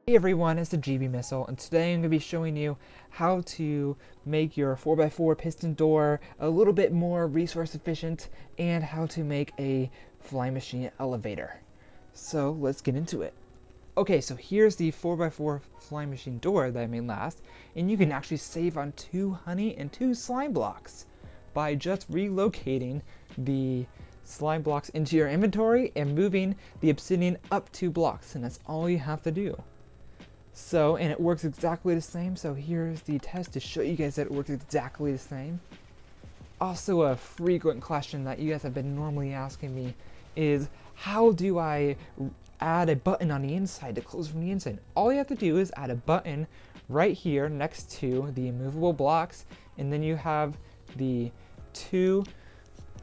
Hey everyone, it's the GB Missile, and today I'm going to be showing you how to make your 4x4 piston door a little bit more resource efficient and how to make a flying machine elevator. So let's get into it. Okay, so here's the 4x4 flying machine door that I made last, and you can actually save on 2 honey and 2 slime blocks by just relocating the slime blocks into your inventory and moving the obsidian up 2 blocks, and that's all you have to do. So, and it works exactly the same, so here's the test to show you guys that it works exactly the same. Also, a frequent question that you guys have been normally asking me is, how do I add a button on the inside to close from the inside? All you have to do is add a button right here next to the immovable blocks, and then you have the 2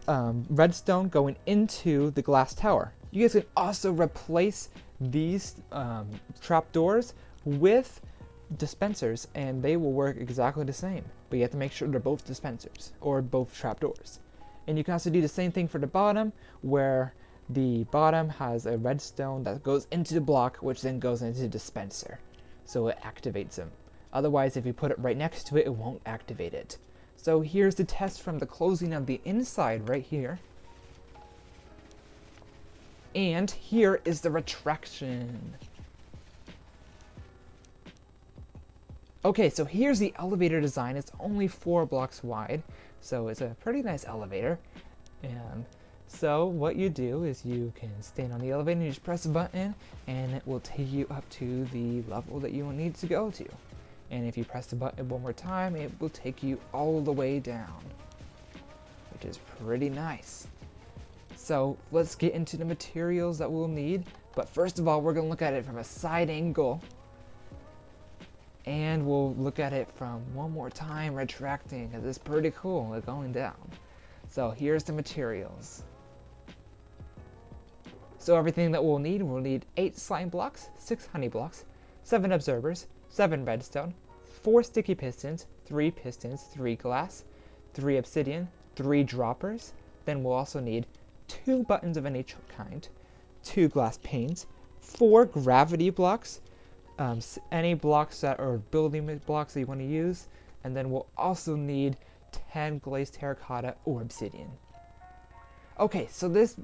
redstone going into the glass tower. You guys can also replace these trapdoors with dispensers, and they will work exactly the same, but you have to make sure they're both dispensers or both trapdoors. And you can also do the same thing for the bottom, where the bottom has a redstone that goes into the block, which then goes into the dispenser, so it activates them. Otherwise, if you put it right next to it, it won't activate it. So here's the test from the closing of the inside right here. And here is the retraction. Okay, so here's the elevator design. It's only 4 blocks wide, so it's a pretty nice elevator. And so what you do is you can stand on the elevator and you just press a button, and it will take you up to the level that you need to go to. And if you press the button one more time, it will take you all the way down, which is pretty nice. So let's get into the materials that we'll need. But first of all, we're going to look at it from a side angle. And we'll look at it from one more time retracting, because it's pretty cool, like going down. So here's the materials. So everything that we'll need 8 slime blocks, 6 honey blocks, 7 observers, 7 redstone, 4 sticky pistons, 3 glass, 3 obsidian, 3 droppers. Then we'll also need 2 buttons of any kind, 2 glass panes, 4 gravity blocks, any blocks that are building blocks that you want to use, and then we'll also need 10 glazed terracotta or obsidian. Okay, so this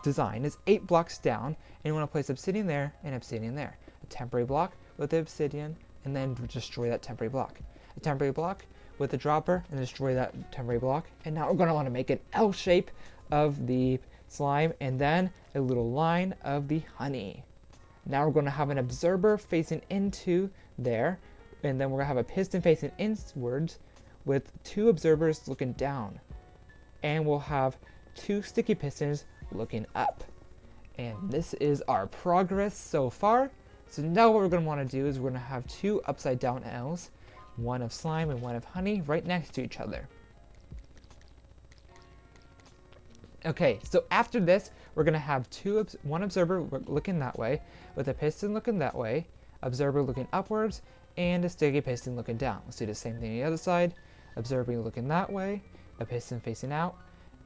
design is 8 blocks down, and you want to place obsidian there and obsidian there. A temporary block with the obsidian, and then destroy that temporary block. A temporary block with the dropper, and destroy that temporary block. And now we're going to want to make an L shape of the slime, and then a little line of the honey. Now we're going to have an observer facing into there, and then we're going to have a piston facing inwards with 2 observers looking down. And we'll have 2 sticky pistons looking up. And this is our progress so far. So now what we're going to want to do is we're going to have 2 upside down L's, one of slime and one of honey, right next to each other. Okay, so after this, we're going to have one observer looking that way, with a piston looking that way, observer looking upwards, and a sticky piston looking down. Let's do the same thing on the other side. Observer looking that way, a piston facing out,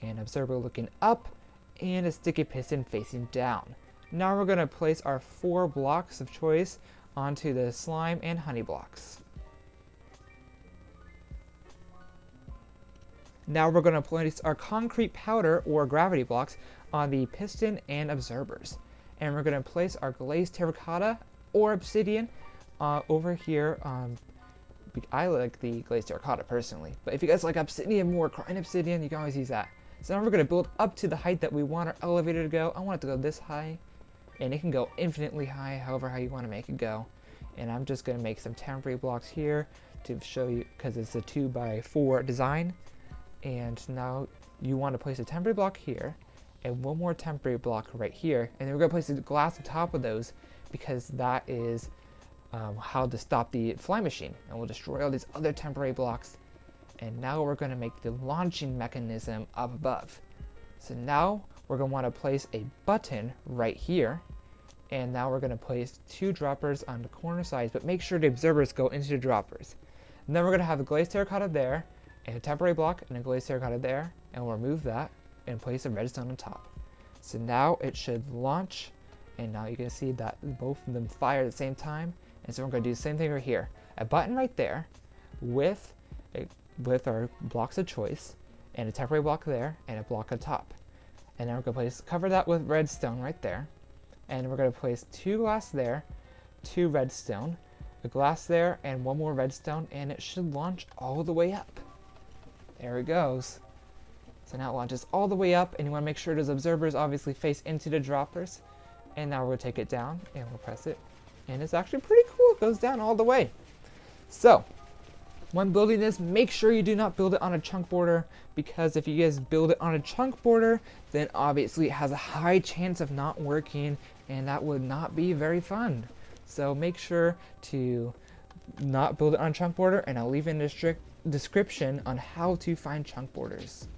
and observer looking up, and a sticky piston facing down. Now we're going to place our 4 blocks of choice onto the slime and honey blocks. Now we're going to place our concrete powder or gravity blocks on the piston and observers. And we're going to place our glazed terracotta or obsidian over here. I like the glazed terracotta personally, but if you guys like obsidian more, crying obsidian, you can always use that. So now we're going to build up to the height that we want our elevator to go. I want it to go this high, and it can go infinitely high, however how you want to make it go. And I'm just going to make some temporary blocks here to show you, because it's a 2x4 design. And now you want to place a temporary block here and one more temporary block right here, and then we're going to place the glass on top of those, because that is how to stop the fly machine, and we'll destroy all these other temporary blocks. And now we're going to make the launching mechanism up above. So now we're going to want to place a button right here, and now we're going to place 2 droppers on the corner sides, but make sure the observers go into the droppers. And then we're going to have the glazed terracotta there, and a temporary block and a glazed terracotta there, and we'll remove that and place a redstone on top. So now it should launch And now you can see that both of them fire at the same time. And so we're going to do the same thing right here. A button right there with our blocks of choice, and a temporary block there, and a block on top. And then we're going to cover that with redstone right there. And we're going to place 2 glass there, 2 redstone, a glass there, and 1 more redstone, and it should launch all the way up. There it goes. So now it launches all the way up, and you want to make sure those observers obviously face into the droppers. And now we're going to take it down, and we'll press it. And it's actually pretty cool. It goes down all the way. So, when building this, make sure you do not build it on a chunk border, because if you guys build it on a chunk border, then obviously it has a high chance of not working, and that would not be very fun. So make sure to not build it on a chunk border, and I'll leave in the description on how to find chunk borders.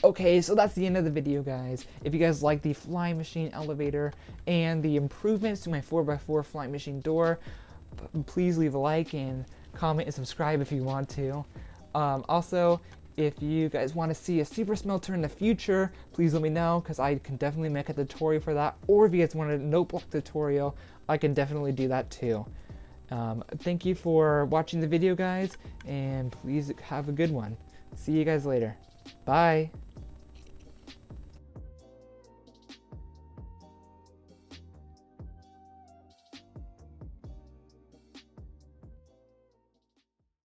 Okay, so that's the end of the video, guys. If you guys like the flying machine elevator and the improvements to my 4x4 flying machine door, please leave a like and comment and subscribe if you want to. Also, if you guys want to see a super smelter in the future, please let me know, because I can definitely make a tutorial for that. Or if you guys want a notebook tutorial, I can definitely do that too. Thank you for watching the video, guys, and please have a good one. See you guys later. Bye.